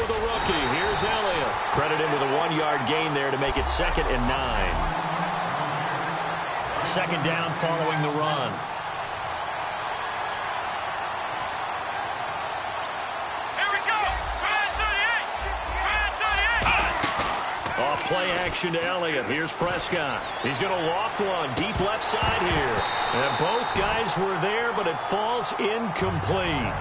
with a rookie. Here's Elliott. Credit him with a 1-yard gain there to make it 2nd and 9. 2nd down following the run. Off play action to Elliott. Here's Prescott. He's going to loft one deep left side here. And both guys were there, but it falls incomplete.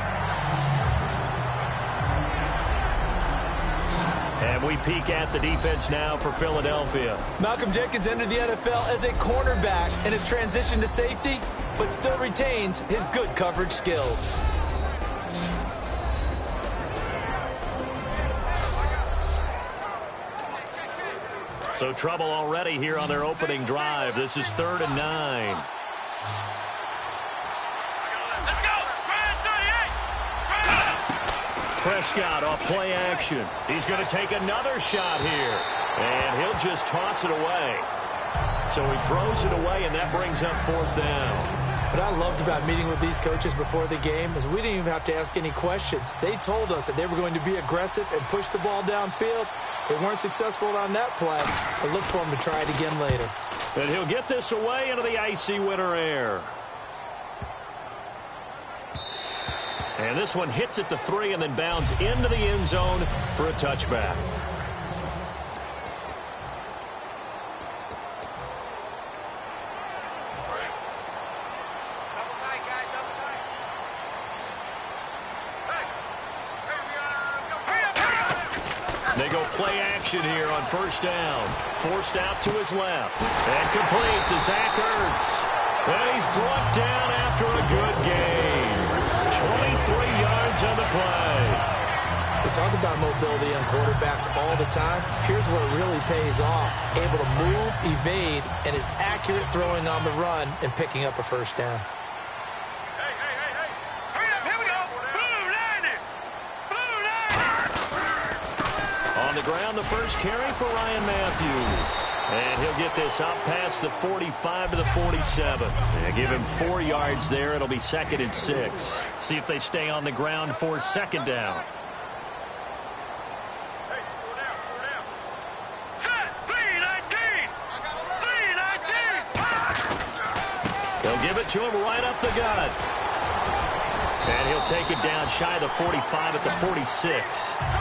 And we peek at the defense now for Philadelphia. Malcolm Jenkins entered the NFL as a cornerback and has transitioned to safety, but still retains his good coverage skills. So trouble already here on their opening drive. This is 3rd and 9. Prescott off play action. He's going to take another shot here. And he'll just toss it away. So he throws it away, and that brings up 4th down. What I loved about meeting with these coaches before the game is we didn't even have to ask any questions. They told us that they were going to be aggressive and push the ball downfield. They weren't successful on that play, but look for them to try it again later. And he'll get this away into the icy winter air. And this one hits at the 3 and then bounds into the end zone for a touchback. They go play action here on 1st down. Forced out to his left. And complete to Zach Ertz. And he's brought down after a good game. 23 yards on the play. We talk about mobility on quarterbacks all the time. Here's where it really pays off. Able to move, evade, and is accurate throwing on the run and picking up a 1st down. On the ground, the first carry for Ryan Matthews. And he'll get this up past the 45 to the 47. And give him 4 yards there. It'll be 2nd and 6. See if they stay on the ground for 2nd down. They'll give it to him right up the gut. And he'll take it down shy of the 45 at the 46.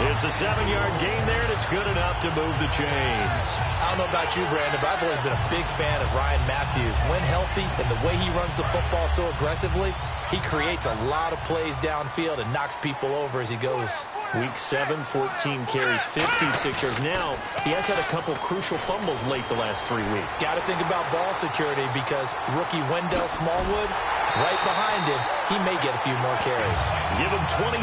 It's a 7-yard gain there, and it's good enough to move the chains. I don't know about you, Brandon, but I've always been a big fan of Ryan Matthews. When healthy and the way he runs the football so aggressively, he creates a lot of plays downfield and knocks people over as he goes. Week 7, 14 carries, 56 yards. Now, he has had a couple crucial fumbles late the last 3 weeks. Got to think about ball security because rookie Wendell Smallwood, right behind him, he may get a few more carries. Give him 27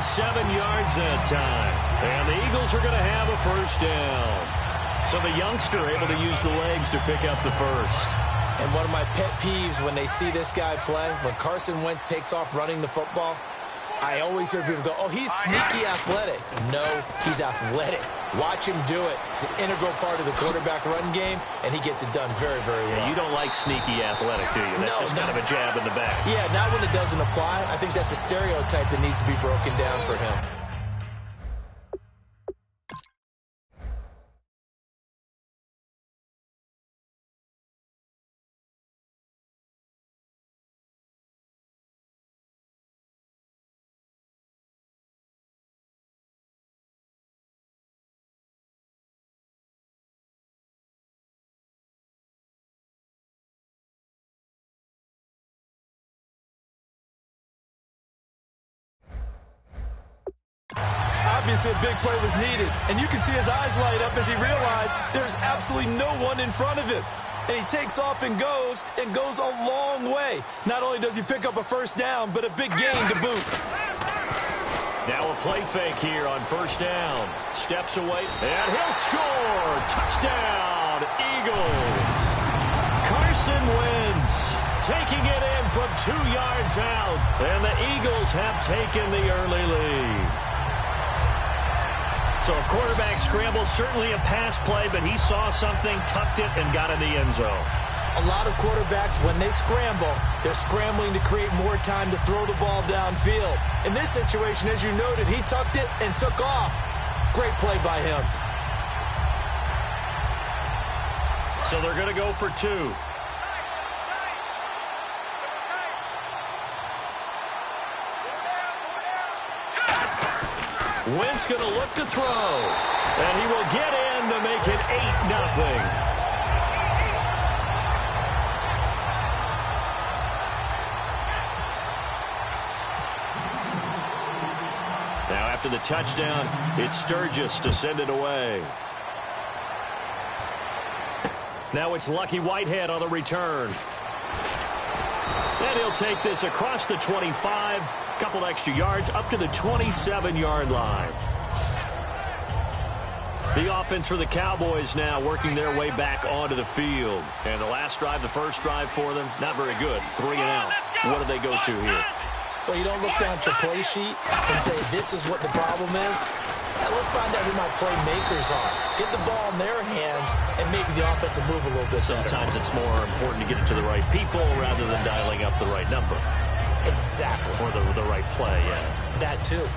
yards that time. And the Eagles are going to have a 1st down. So the youngster able to use the legs to pick up the 1st. And one of my pet peeves when they see this guy play, when Carson Wentz takes off running the football, I always hear people go, oh, he's sneaky athletic. No, he's athletic. Watch him do it. It's an integral part of the quarterback run game, and he gets it done very, very well. Yeah, you don't like sneaky athletic, do you? That's just kind of a jab in the back. Yeah, not when it doesn't apply. I think that's a stereotype that needs to be broken down for him. Obviously, a big play was needed, and you can see his eyes light up as he realized there's absolutely no one in front of him. And he takes off and goes a long way. Not only does he pick up a 1st down, but a big gain to boot. Now a play fake here on 1st down. Steps away, and he'll score. Touchdown, Eagles. Carson Wentz taking it in from 2 yards out, and the Eagles have taken the early lead. So a quarterback scramble, certainly a pass play, but he saw something, tucked it, and got in the end zone. A lot of quarterbacks, when they scramble, they're scrambling to create more time to throw the ball downfield. In this situation, as you noted, he tucked it and took off. Great play by him. So they're going to go for 2. Wentz going to look to throw. And he will get in to make it 8-0. Now after the touchdown, it's Sturgis to send it away. Now it's Lucky Whitehead on the return. And he'll take this across the 25. Couple extra yards up to the 27-yard line. The offense for the Cowboys now working their way back onto the field. And the last drive, the first drive for them, not very good. 3 and out. What do they go to here? Well, you don't look down at your play sheet and say, this is what the problem is. Now, let's find out who my playmakers are. Get the ball in their hands and maybe the offensive move a little bit better. Sometimes it's more important to get it to the right people rather than dialing up the right number. Exactly. Or the right play, yeah. That too.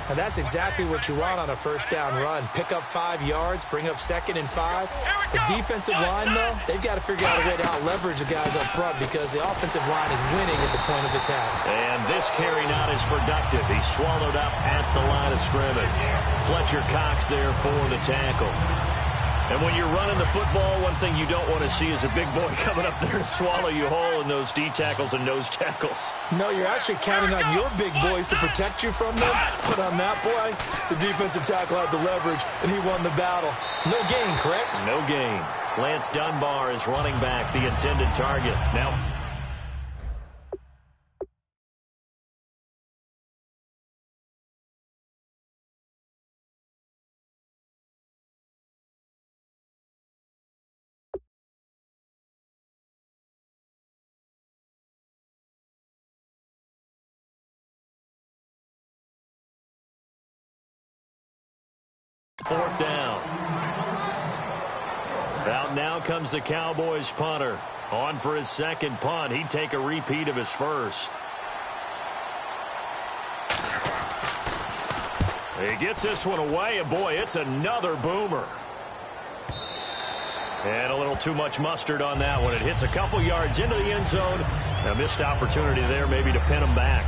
And that's exactly what you want on a first down run. Pick up 5 yards, bring up 2nd and 5. The defensive line, though, they've got to figure out a way to out-leverage the guys up front because the offensive line is winning at the point of attack. And this carry not as productive. He's swallowed up at the line of scrimmage. Fletcher Cox there for the tackle. And when you're running the football, one thing you don't want to see is a big boy coming up there and swallow you whole in those D tackles and nose tackles. No, you're actually counting on your big boys to protect you from them. But on that play, the defensive tackle had the leverage, and he won the battle. No gain, correct? No gain. Lance Dunbar is running back, the intended target. Now, fourth down. Out now comes the Cowboys punter. On for his second punt. He'd take a repeat of his first. He gets this one away, and boy, it's another boomer. And a little too much mustard on that one. It hits a couple yards into the end zone. A missed opportunity there maybe to pin him back.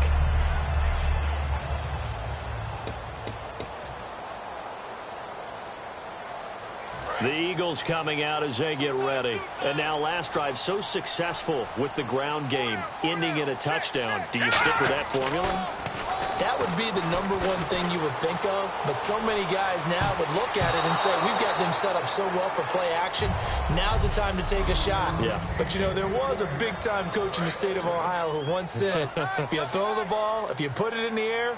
The Eagles coming out as they get ready. And now last drive so successful with the ground game, ending in a touchdown. Do you stick with that formula? That would be the number one thing you would think of, but so many guys now would look at it and say, we've got them set up so well for play action. Now's the time to take a shot. Yeah. But, you know, there was a big-time coach in the state of Ohio who once said, if you throw the ball, if you put it in the air,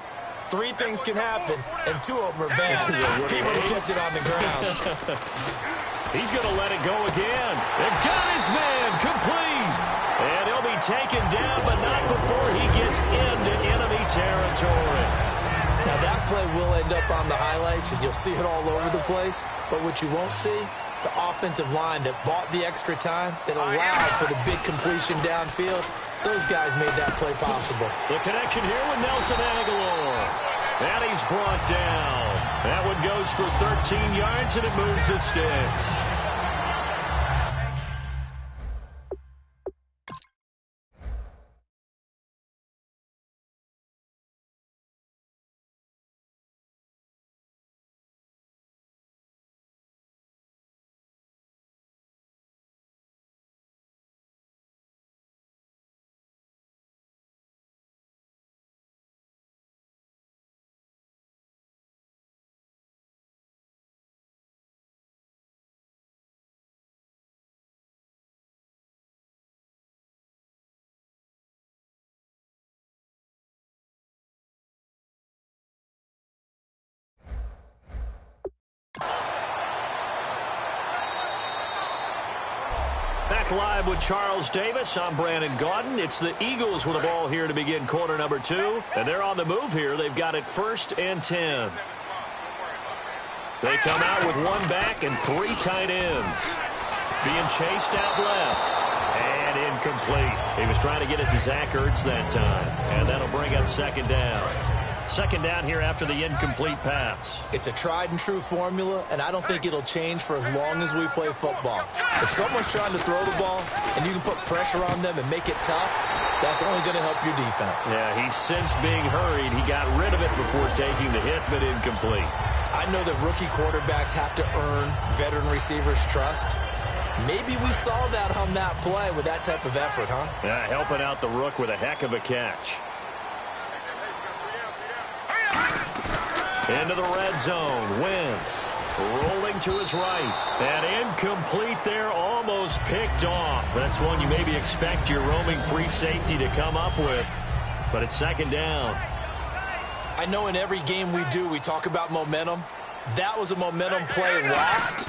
3 things can happen, and 2 of them are bad. He would have kept it on the ground. He's going to let it go again. And got his man complete. And he'll be taken down, but not before he gets into enemy territory. Now, that play will end up on the highlights, and you'll see it all over the place. But what you won't see, the offensive line that bought the extra time, that allowed for the big completion downfield, those guys made that play possible. The connection here with Nelson Aguilar. And he's brought down. That one goes for 13 yards, and it moves the sticks. Back live with Charles Davis. I'm Brandon Gaudin. It's the Eagles with the ball here to begin quarter number 2. And they're on the move here. They've got it 1st and 10. They come out with 1 back and 3 tight ends. Being chased out left. And incomplete. He was trying to get it to Zach Ertz that time. And that'll bring up 2nd down. second down here after the incomplete pass. It's a tried and true formula, and I don't think it'll change for as long as we play football. If someone's trying to throw the ball and you can put pressure on them and make it tough, that's only going to help your defense. Yeah, he's since being hurried. He got rid of it before taking the hit, but incomplete. I know that rookie quarterbacks have to earn veteran receivers' trust. Maybe we saw that on that play with that type of effort, huh? Yeah, helping out the rook with a heck of a catch. Into the red zone. Wentz rolling to his right. And incomplete there, almost picked off. That's one you maybe expect your roaming free safety to come up with. But it's second down. I know in every game we do, we talk about momentum. That was a momentum play lost.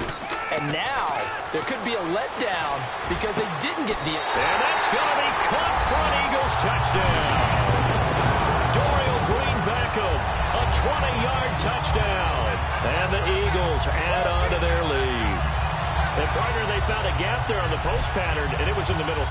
And now there could be a letdown because they didn't get the... And that's going to be caught for an Eagles touchdown. Dorial Green Beckham, a 20-yard touchdown. And the Eagles add on to their lead. And partner, they found a gap there on the post pattern, and it was in the middle.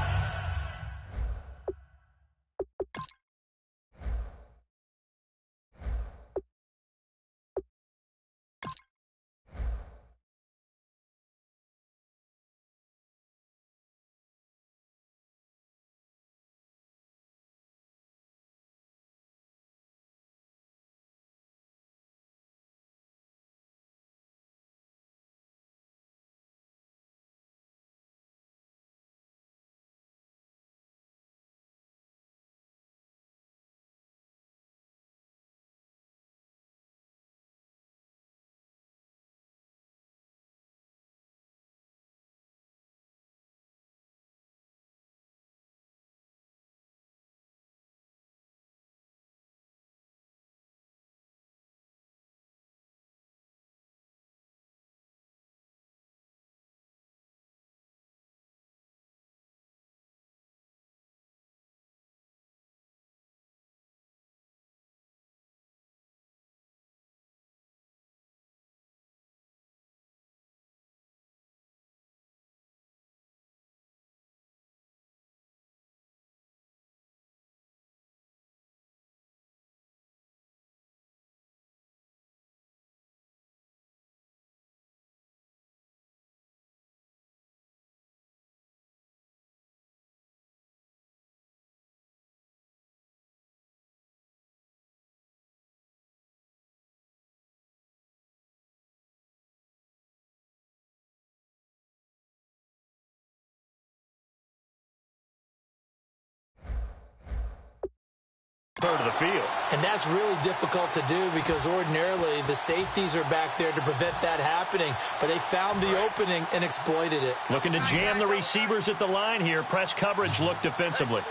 Third of the field. And that's really difficult to do because ordinarily the safeties are back there to prevent that happening. But they found the opening and exploited it. Looking to jam the receivers at the line here. Press coverage look defensively.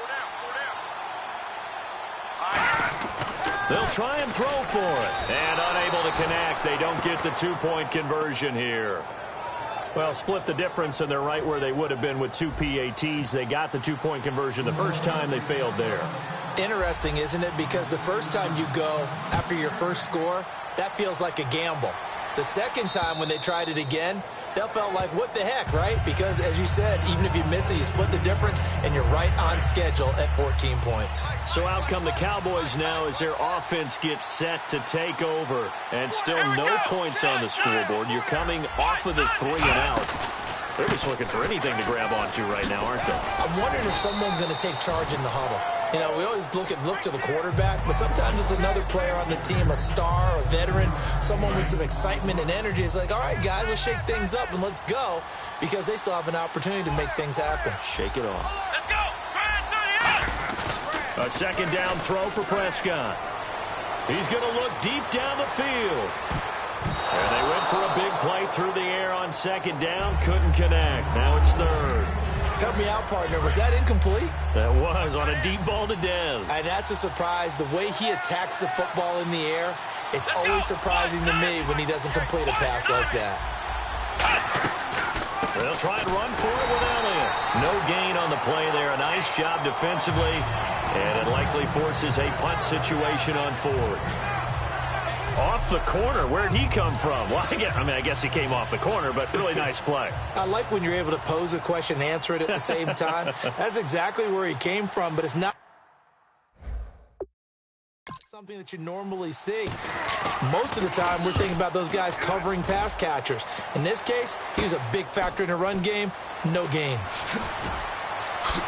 They'll try and throw for it. And unable to connect. They don't get the two-point conversion here. Well, split the difference, and they're right where they would have been with two PATs. They got the two-point conversion the first time. They failed there. Interesting, isn't it? Because the first time you go after your first score, that feels like a gamble. The second time when they tried it again, that felt like, what the heck, right? Because, as you said, even if you miss it, you split the difference, and you're right on schedule at 14 points. So out come the Cowboys now as their offense gets set to take over. And still no points on the scoreboard. You're coming off of the 3 and out. They're just looking for anything to grab onto right now, aren't they? I'm wondering if someone's going to take charge in the huddle. You know, we always look to the quarterback, but sometimes it's another player on the team, a star, a veteran, someone with some excitement and energy. It's like, all right, guys, let's shake things up and let's go, because they still have an opportunity to make things happen. Shake it off. Let's go. A second down throw for Prescott. He's going to look deep down the field. And they went for a big play through the air on second down. Couldn't connect. Now it's third. Help me out, partner. Was that incomplete? That was on a deep ball to Dez. And that's a surprise. The way he attacks the football in the air, it's always surprising to me when he doesn't complete a pass like that. They'll try and run for it with Elliott. No gain on the play there. A nice job defensively. And it likely forces a punt situation on fourth. Off the corner. Where'd he come from? Well, I guess he came off the corner, but really nice play. I like when you're able to pose a question and answer it at the same time. That's exactly where he came from, but it's not something that you normally see. Most of the time, we're thinking about those guys covering pass catchers. In this case, he was a big factor in the run game. No gain.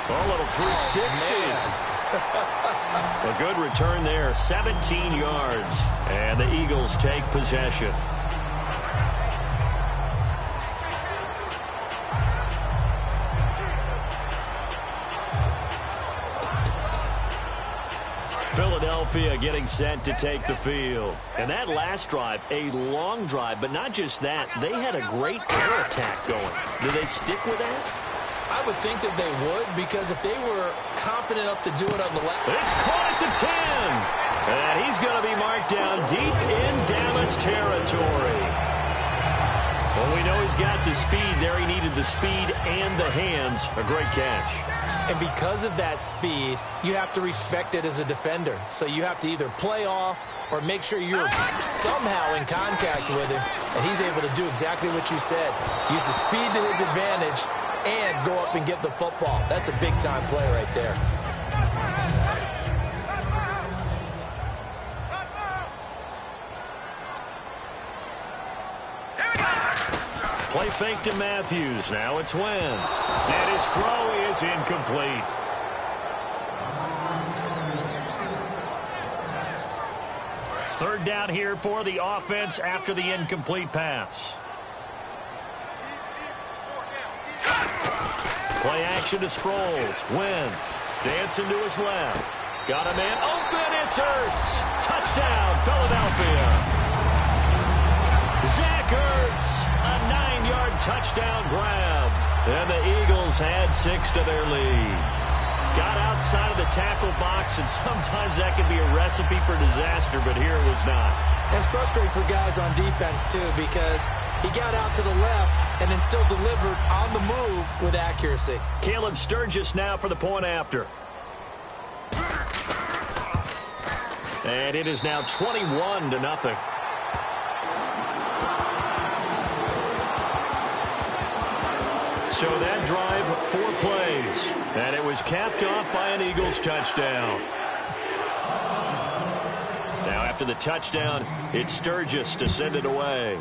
A little 360. A good return there, 17 yards. And the Eagles take possession. Philadelphia getting set to take the field. And that last drive, a long drive, but not just that. They had a great air attack going. Do they stick with that? I would think that they would, because if they were confident enough to do it on the left. It's caught at the 10. And he's going to be marked down deep in Dallas territory. Well, we know he's got the speed there. He needed the speed and the hands. A great catch. And because of that speed, you have to respect it as a defender. So you have to either play off or make sure you're somehow in contact with him. And he's able to do exactly what you said. Use the speed to his advantage and go up and get the football. That's a big-time play right there. Play fake to Matthews. Now it's Wentz. And his throw is incomplete. Third down here for the offense after the incomplete pass. Play action to Sproles. Wentz dancing to his left. Got a man open. It's Ertz. Touchdown, Philadelphia. Zach Ertz. A 9-yard touchdown grab. And the Eagles had 6 to their lead. Got outside of the tackle box, and sometimes that can be a recipe for disaster, but here it was not. It's frustrating for guys on defense, too, because he got out to the left and then still delivered on the move with accuracy. Caleb Sturgis now for the point after. And it is now 21-0. So that drive, 4 plays. And it was capped off by an Eagles touchdown. Now after the touchdown, it's Sturgis to send it away.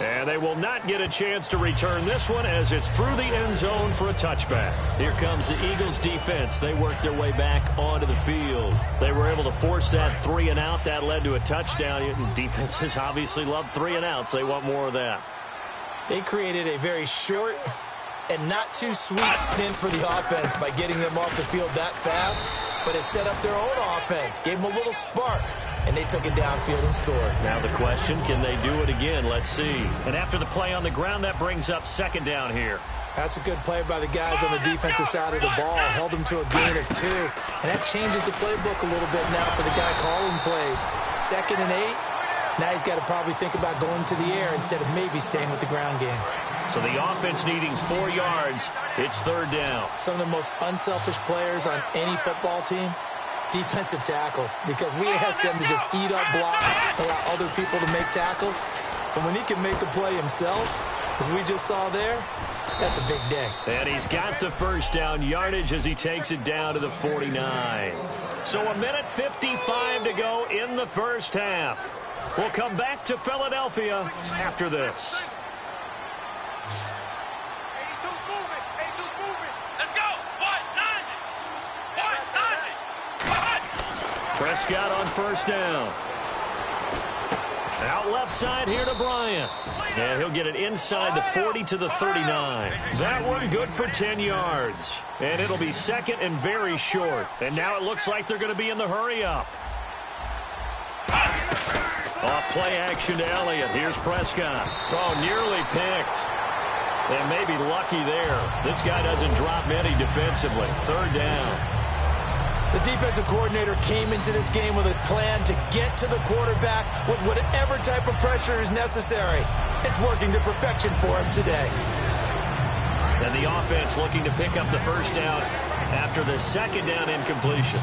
And they will not get a chance to return this one as it's through the end zone for a touchback. Here comes the Eagles defense. They worked their way back onto the field. They were able to force that 3 and out. That led to a touchdown. Defenses obviously love 3 and outs. They want more of that. They created a very short and not too sweet stint for the offense by getting them off the field that fast, but it set up their own offense, gave them a little spark, and they took it downfield and scored. Now the question, can they do it again? Let's see. And after the play on the ground, that brings up 2nd down here. That's a good play by the guys on the defensive side of the ball. Held them to a gain of 2. And that changes the playbook a little bit now for the guy calling plays. 2nd and 8. Now he's got to probably think about going to the air instead of maybe staying with the ground game. So the offense needing 4 yards. It's 3rd down. Some of the most unselfish players on any football team, defensive tackles, because we ask them to just eat up blocks, allow other people to make tackles. But when he can make a play himself, as we just saw there, that's a big day. And he's got the 1st down yardage as he takes it down to the 49. So 1:55 to go in the first half. We'll come back to Philadelphia after this. Prescott on 1st down. Out left side here to Bryant. And he'll get it inside the 40 to the 39. That one good for 10 yards. And it'll be 2nd and very short. And now it looks like they're going to be in the hurry-up. Off play action to Elliott. Here's Prescott. Oh, nearly picked. And maybe lucky there. This guy doesn't drop many defensively. 3rd down. The defensive coordinator came into this game with a plan to get to the quarterback with whatever type of pressure is necessary. It's working to perfection for him today. And the offense looking to pick up the 1st down after the 2nd down incompletion.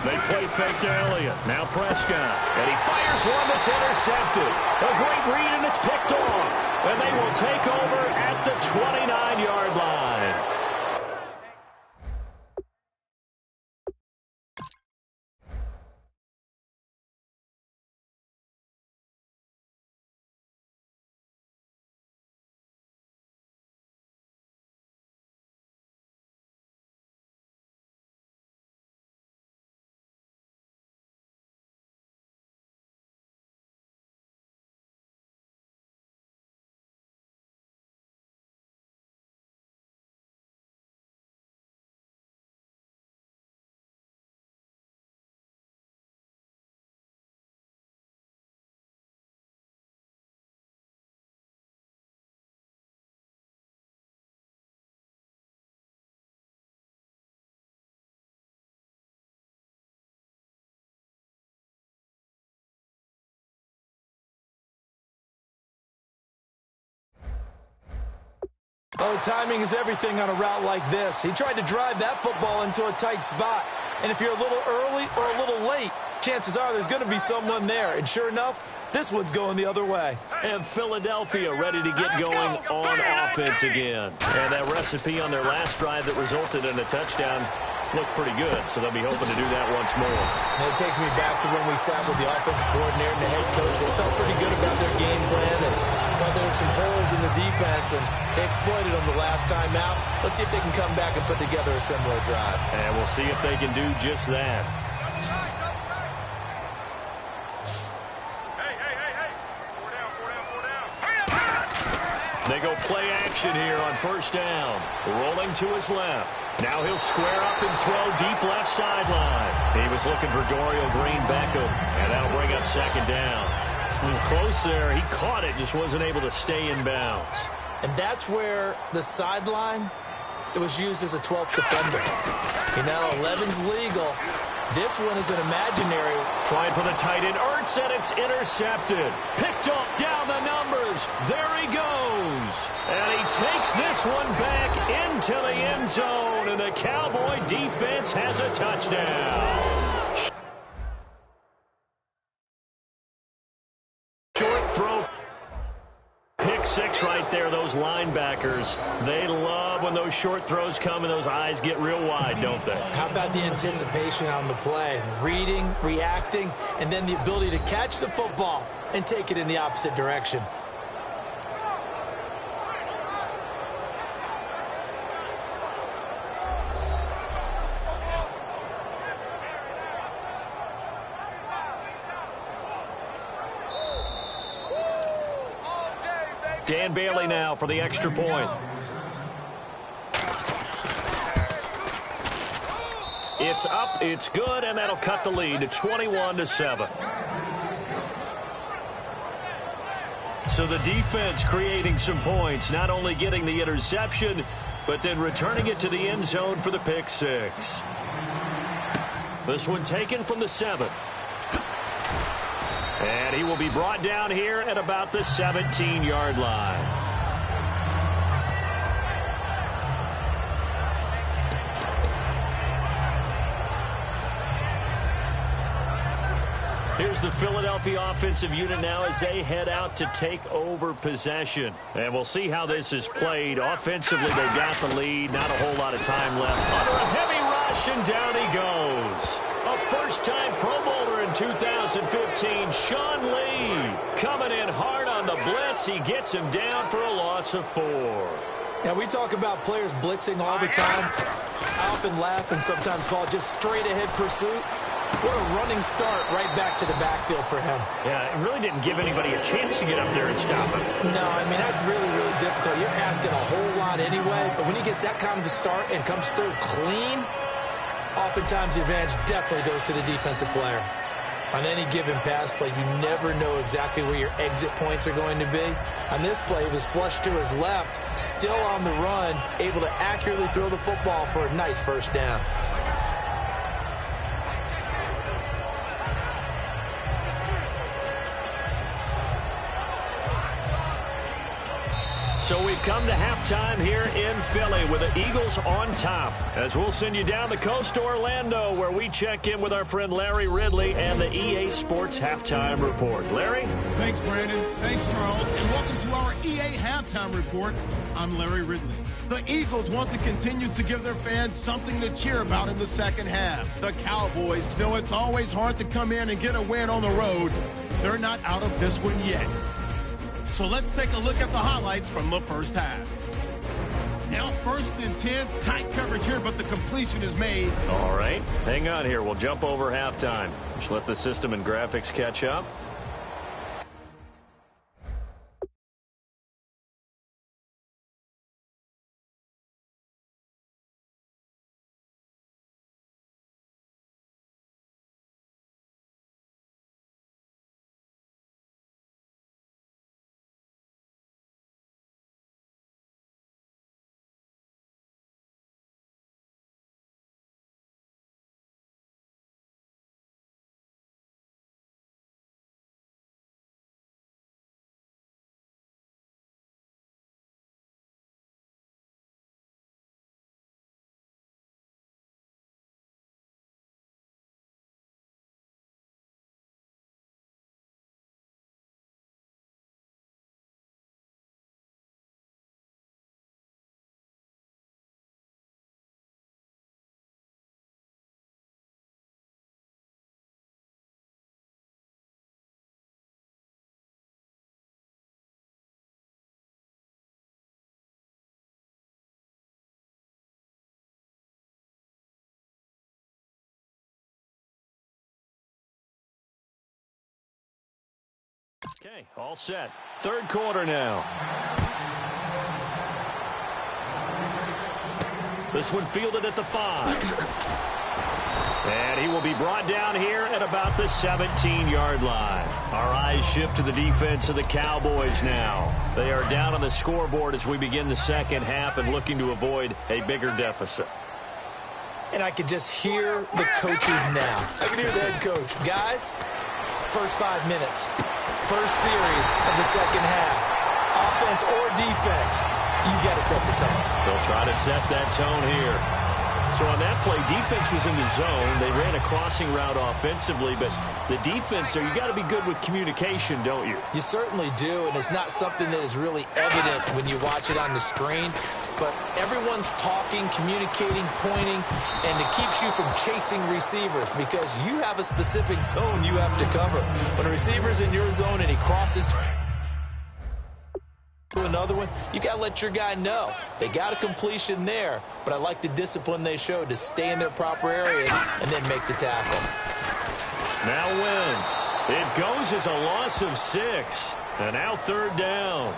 They play fake to Elliott. Now Prescott. And he fires one that's intercepted. A great read, and it's picked off. And they will take over at the 29-yard line. Oh, timing is everything on a route like this. He tried to drive that football into a tight spot. And if you're a little early or a little late, chances are there's going to be someone there. And sure enough, this one's going the other way. And Philadelphia ready to get going on offense again. And that recipe on their last drive that resulted in a touchdown looked pretty good, so they'll be hoping to do that once more. And it takes me back to when we sat with the offensive coordinator and the head coach. They felt pretty good about their game plan and thought there were some holes in the defense, and they exploited them the last time out. Let's see if they can come back and put together a similar drive. And we'll see if they can do just that. They go play action here on first down. Rolling to his left. Now he'll square up and throw deep left sideline. He was looking for Dorial Green-Beckham, and that'll bring up second down. Close there. He caught it, just wasn't able to stay in bounds. And that's where the sideline, it was used as a 12th defender. And now 11's legal. This one is an imaginary. Trying for the tight end. Ertz, and it's intercepted. Picked off down the numbers. There he goes. And he takes this one back into the end zone. And the Cowboy defense has a touchdown. Short throw. Pick six right there, those linebackers. They love when those short throws come and those eyes get real wide, don't they? How about the anticipation on the play? Reading, reacting, and then the ability to catch the football and take it in the opposite direction. Dan Bailey now for the extra point. It's up, it's good, and that'll cut the lead to 21-7. So the defense creating some points, not only getting the interception, but then returning it to the end zone for the pick six. This one taken from the 7. And he will be brought down here at about the 17-yard line. Here's the Philadelphia offensive unit now as they head out to take over possession. And we'll see how this is played. Offensively, they've got the lead. Not a whole lot of time left. Under a heavy rush, and down he goes. A first-time Pro Bowler in 2015, Sean Lee, coming in hard on the blitz. He gets him down for a loss of 4. Now, we talk about players blitzing all the time. I often laugh and sometimes call it just straight-ahead pursuit. What a running start right back to the backfield for him. Yeah, it really didn't give anybody a chance to get up there and stop him. No, I mean, that's really, really difficult. You're asking a whole lot anyway, but when he gets that kind of a start and comes through clean, oftentimes the advantage definitely goes to the defensive player. On any given pass play, you never know exactly where your exit points are going to be. On this play, it was flushed to his left, still on the run, able to accurately throw the football for a nice first down. So we've come to halftime here in Philly with the Eagles on top. As we'll send you down the coast to Orlando, where we check in with our friend Larry Ridley and the EA Sports Halftime Report. Larry? Thanks, Brandon. Thanks, Charles. And welcome to our EA Halftime Report. I'm Larry Ridley. The Eagles want to continue to give their fans something to cheer about in the second half. The Cowboys know it's always hard to come in and get a win on the road. They're not out of this one yet. So let's take a look at the highlights from the first half. Now 1st and 10, tight coverage here, but the completion is made. All right, hang on here. We'll jump over halftime. Just let the system and graphics catch up. Okay, all set. Third quarter now. This one fielded at the 5. And he will be brought down here at about the 17-yard line. Our eyes shift to the defense of the Cowboys now. They are down on the scoreboard as we begin the second half and looking to avoid a bigger deficit. And I could just hear the coaches now. I can hear the head coach. Guys, first 5 minutes. First series of the second half. Offense or defense, you got to set the tone. They'll try to set that tone here. So on that play, defense was in the zone. They ran a crossing route offensively, but the defense there, you got to be good with communication, don't you? You certainly do, and it's not something that is really evident when you watch it on the screen. But everyone's talking, communicating, pointing, and it keeps you from chasing receivers because you have a specific zone you have to cover. When a receiver's in your zone and he crosses to another one, you got to let your guy know. They got a completion there, but I like the discipline they showed to stay in their proper areas and then make the tackle. Now Wentz. It goes as a loss of 6. And now third down.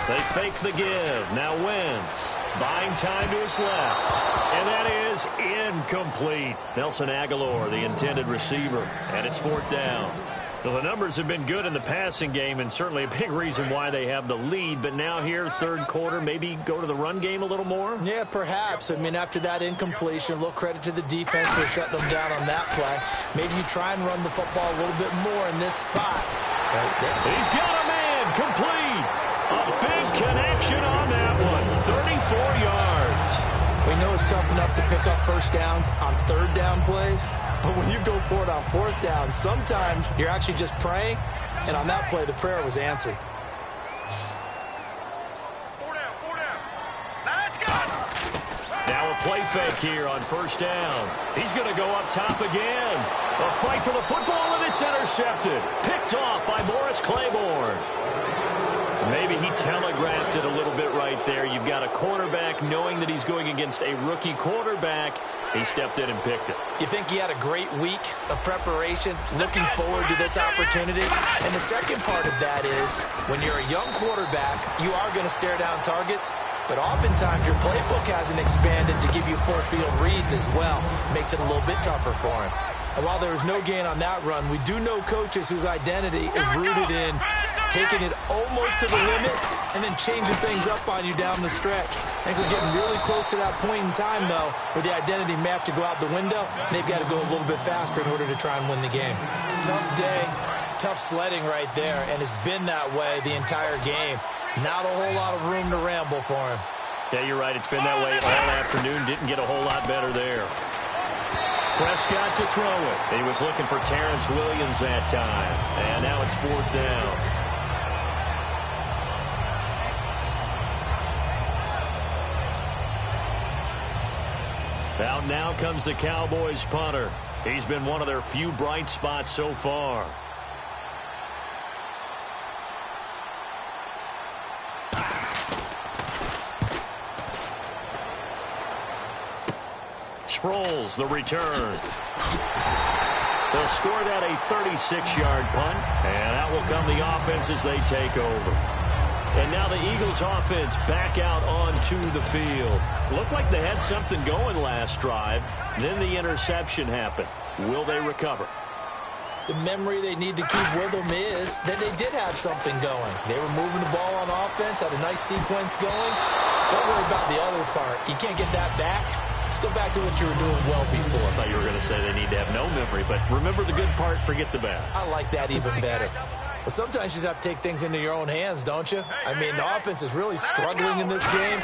They fake the give. Now Wentz buying time to his left. And that is incomplete. Nelson Aguilar, the intended receiver. And it's fourth down. Well, the numbers have been good in the passing game and certainly a big reason why they have the lead. But now here, third quarter, maybe go to the run game a little more? Yeah, perhaps. I mean, after that incompletion, a little credit to the defense for shutting them down on that play. Maybe you try and run the football a little bit more in this spot. He's got a man complete. A big connection on that one. 34 yards. We know it's tough enough to pick up first downs on third down plays, but when you go for it on fourth down, sometimes you're actually just praying, and on that play, the prayer was answered. Now a play fake here on first down. He's going to go up top again. A fight for the football, and it's intercepted. Picked off by Morris Claiborne. Maybe he telegraphed it a little bit right there. You've got a cornerback knowing that he's going against a rookie quarterback. He stepped in and picked it. You think he had a great week of preparation, looking forward to this opportunity? And the second part of that is, when you're a young quarterback, you are going to stare down targets, but oftentimes your playbook hasn't expanded to give you full field reads as well. Makes it a little bit tougher for him. And while there was no gain on that run, we do know coaches whose identity is rooted in taking it almost to the limit and then changing things up on you down the stretch. I think we're getting really close to that point in time, though, where the identity may have to go out the window, and they've got to go a little bit faster in order to try and win the game. Tough day, tough sledding right there, and it's been that way the entire game. Not a whole lot of room to ramble for him. Yeah, you're right. It's been that way all afternoon. Didn't get a whole lot better there. Prescott to throw it. He was looking for Terrence Williams that time. And now it's 4th down. Out now comes the Cowboys punter. He's been one of their few bright spots so far. Sproles, the return. They'll score that a 36-yard punt, and out will come the offense as they take over. And now the Eagles offense back out onto the field. Looked like they had something going last drive. Then the interception happened. Will they recover? The memory they need to keep with them is that they did have something going. They were moving the ball on offense, had a nice sequence going. Don't worry about the other part. You can't get that back. Let's go back to what you were doing well before. I thought you were going to say they need to have no memory, but remember the good part, forget the bad. I like that even better. But sometimes you just have to take things into your own hands, don't you? I mean, the offense is really struggling in this game.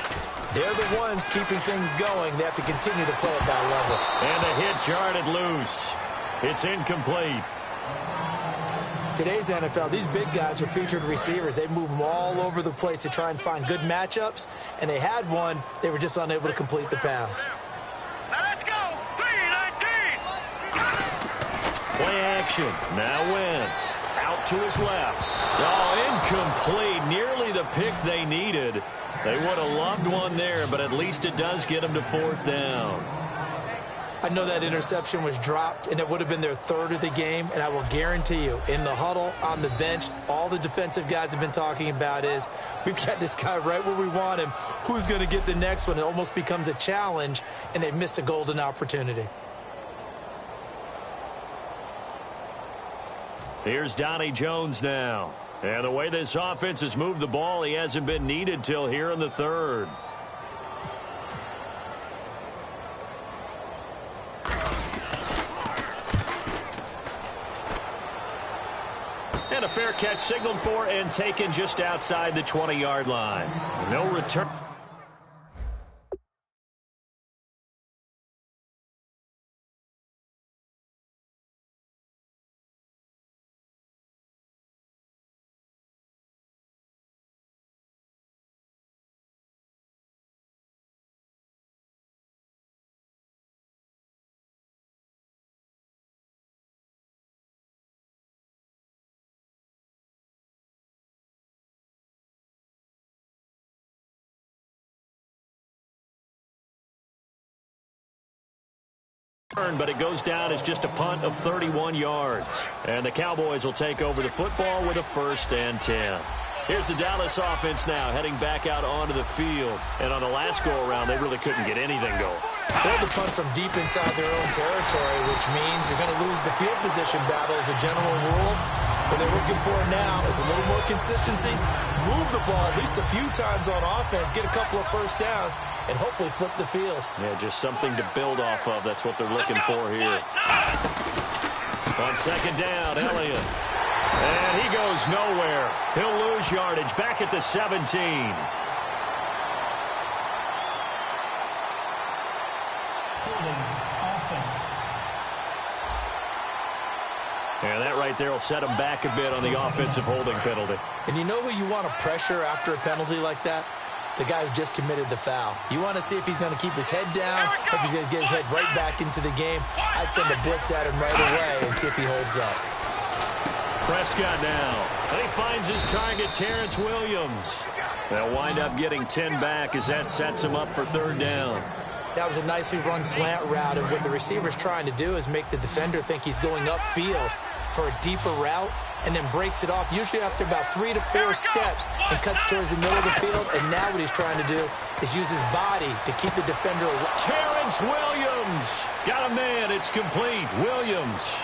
They're the ones keeping things going. They have to continue to play at that level. And the hit jarred it loose. It's incomplete. Today's NFL, these big guys are featured receivers. They move them all over the place to try and find good matchups. And they had one. They were just unable to complete the pass. Let's go. 3-19. Play action. Now Wentz. Out to his left. Oh, incomplete. Nearly the pick they needed. They would have loved one there, but at least it does get them to 4th down. I know that interception was dropped, and it would have been their 3rd of the game, and I will guarantee you, in the huddle, on the bench, all the defensive guys have been talking about is, we've got this guy right where we want him. Who's going to get the next one? It almost becomes a challenge, and they've missed a golden opportunity. Here's Donnie Jones now. And the way this offense has moved the ball, he hasn't been needed till here in the 3rd. And a fair catch signaled for and taken just outside the 20-yard line. No return. But it goes down as just a punt of 31 yards. And the Cowboys will take over the football with a 1st and 10. Here's the Dallas offense now heading back out onto the field. And on the last go-around, they really couldn't get anything going. They'll the punt from deep inside their own territory, which means you're going to lose the field position battle as a general rule. What they're looking for now is a little more consistency, move the ball at least a few times on offense, get a couple of 1st downs, and hopefully flip the field. Yeah, just something to build off of. That's what they're looking for here. On 2nd down, Elliott. And he goes nowhere. He'll lose yardage back at the 17. And that right there will set him back a bit on the offensive holding penalty. And you know who you want to pressure after a penalty like that? The guy who just committed the foul. You want to see if he's going to keep his head down, if he's going to get his head right back into the game. I'd send a blitz at him right away and see if he holds up. Prescott now. And he finds his target, Terrence Williams. They'll wind up getting 10 back as that sets him up for 3rd down. That was a nicely run slant route, and what the receiver's trying to do is make the defender think he's going upfield for a deeper route, and then breaks it off, usually after about 3 to 4 steps, and cuts towards the middle of the field. And now what he's trying to do is use his body to keep the defender away. Terrence Williams got a man. It's complete. Williams.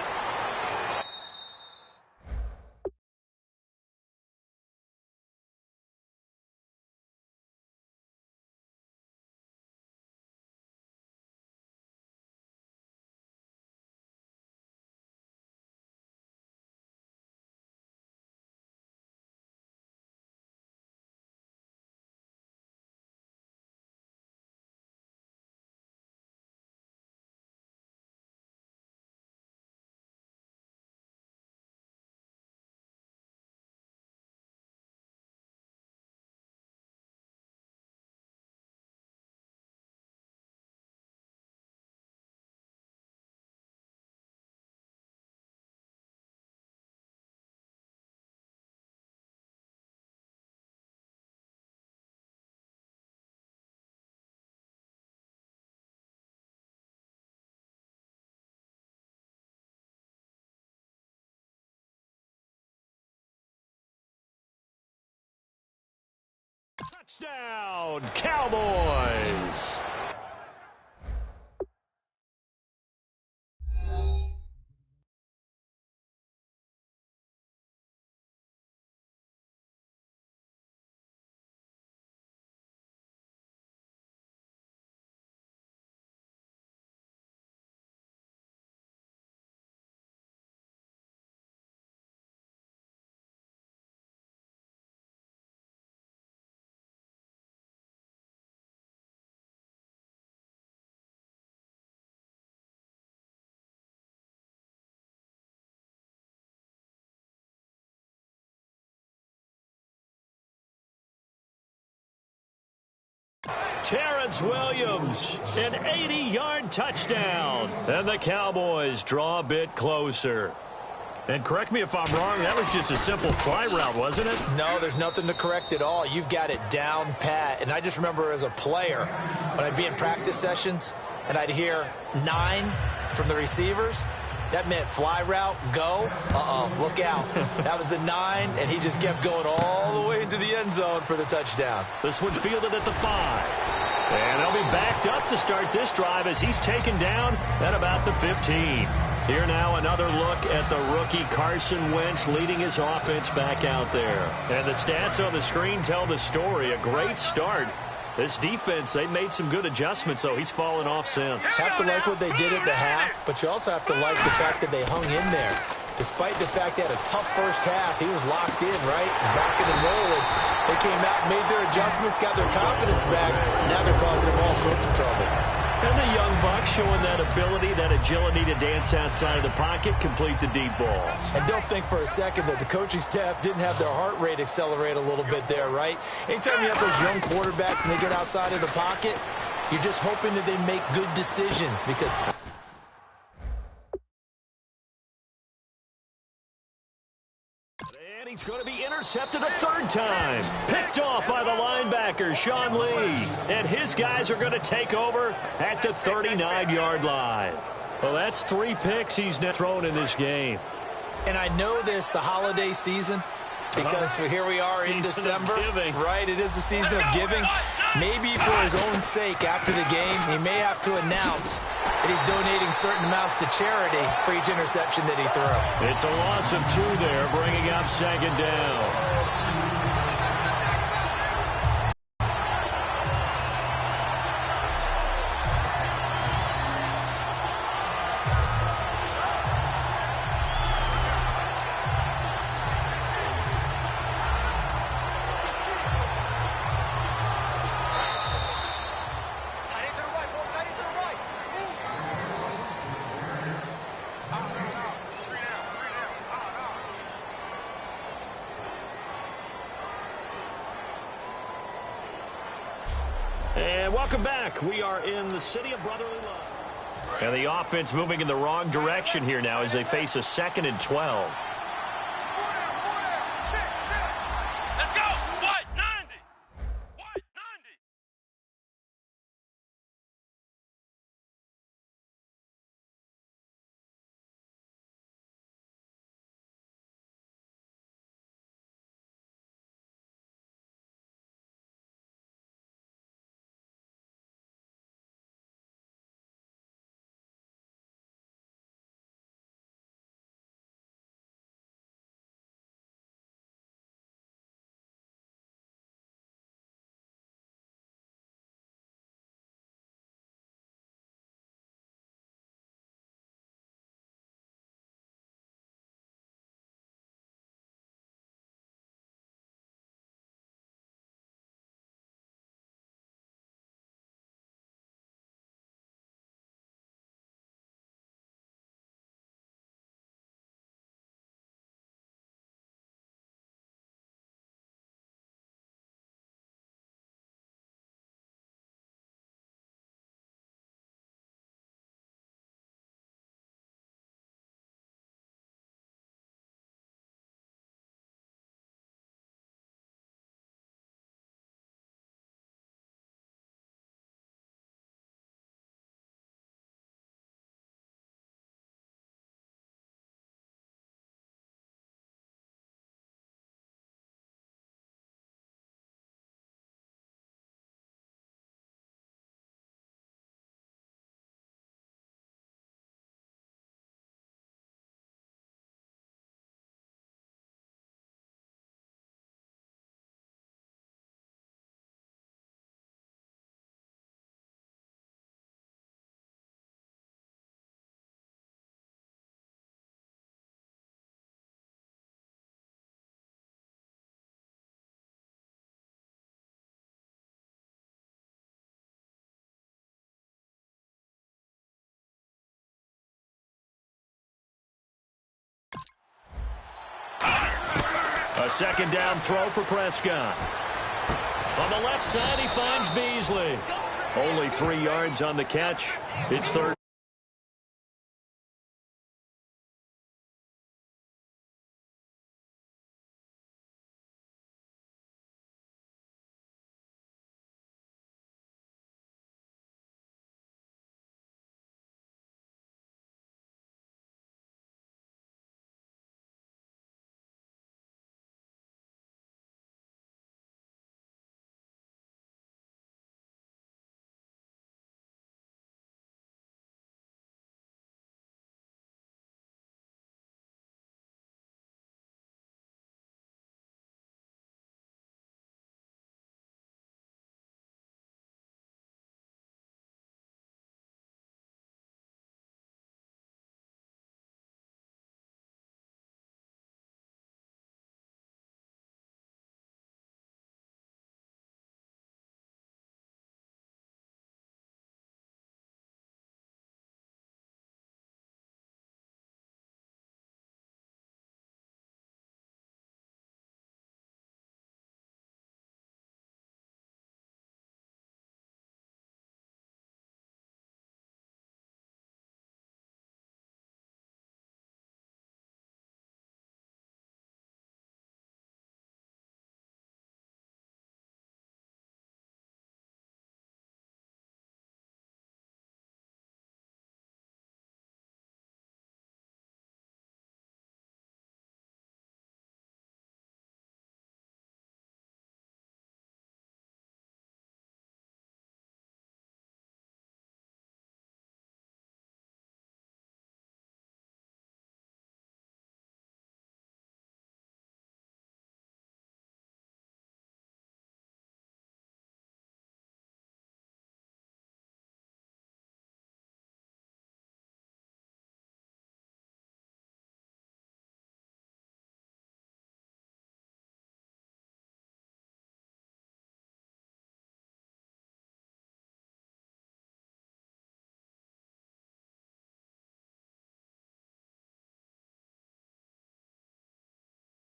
Touchdown, Cowboys. Terrence Williams, an 80-yard touchdown. And the Cowboys draw a bit closer. And correct me if I'm wrong, that was just a simple fly route, wasn't it? No, there's nothing to correct at all. You've got it down pat. And I just remember as a player, when I'd be in practice sessions and I'd hear 9 from the receivers, that meant fly route, go, look out. That was the 9, and he just kept going all the way into the end zone for the touchdown. This one fielded at the 5. And they'll be backed up to start this drive as he's taken down at about the 15. Here now another look at the rookie Carson Wentz leading his offense back out there. And the stats on the screen tell the story. A great start. This defense, they made some good adjustments, so he's fallen off since. Have to like what they did at the half, but you also have to like the fact that they hung in there. Despite the fact they had a tough first half, he was locked in, right? Rocking and rolling. They came out, made their adjustments, got their confidence back. Now they're causing him all sorts of trouble. And the young buck showing that ability, that agility to dance outside of the pocket, complete the deep ball. And don't think for a second that the coaching staff didn't have their heart rate accelerate a little bit there, right? Anytime you have those young quarterbacks and they get outside of the pocket, you're just hoping that they make good decisions because... He's going to be intercepted a 3rd time. Picked off by the linebacker, Sean Lee. And his guys are going to take over at the 39-yard line. Well, that's 3 picks he's now thrown in this game. And I know this, the holiday season, because here we are in December. Right, it is the season of giving. Maybe for his own sake after the game, he may have to announce that he's donating certain amounts to charity for each interception that he threw. It's a loss of 2 there, bringing up 2nd down. And welcome back. We are in the city of brotherly love. And the offense moving in the wrong direction here now as they face a 2nd and 12. A second down throw for Prescott. On the left side, he finds Beasley. Only 3 yards on the catch. It's third.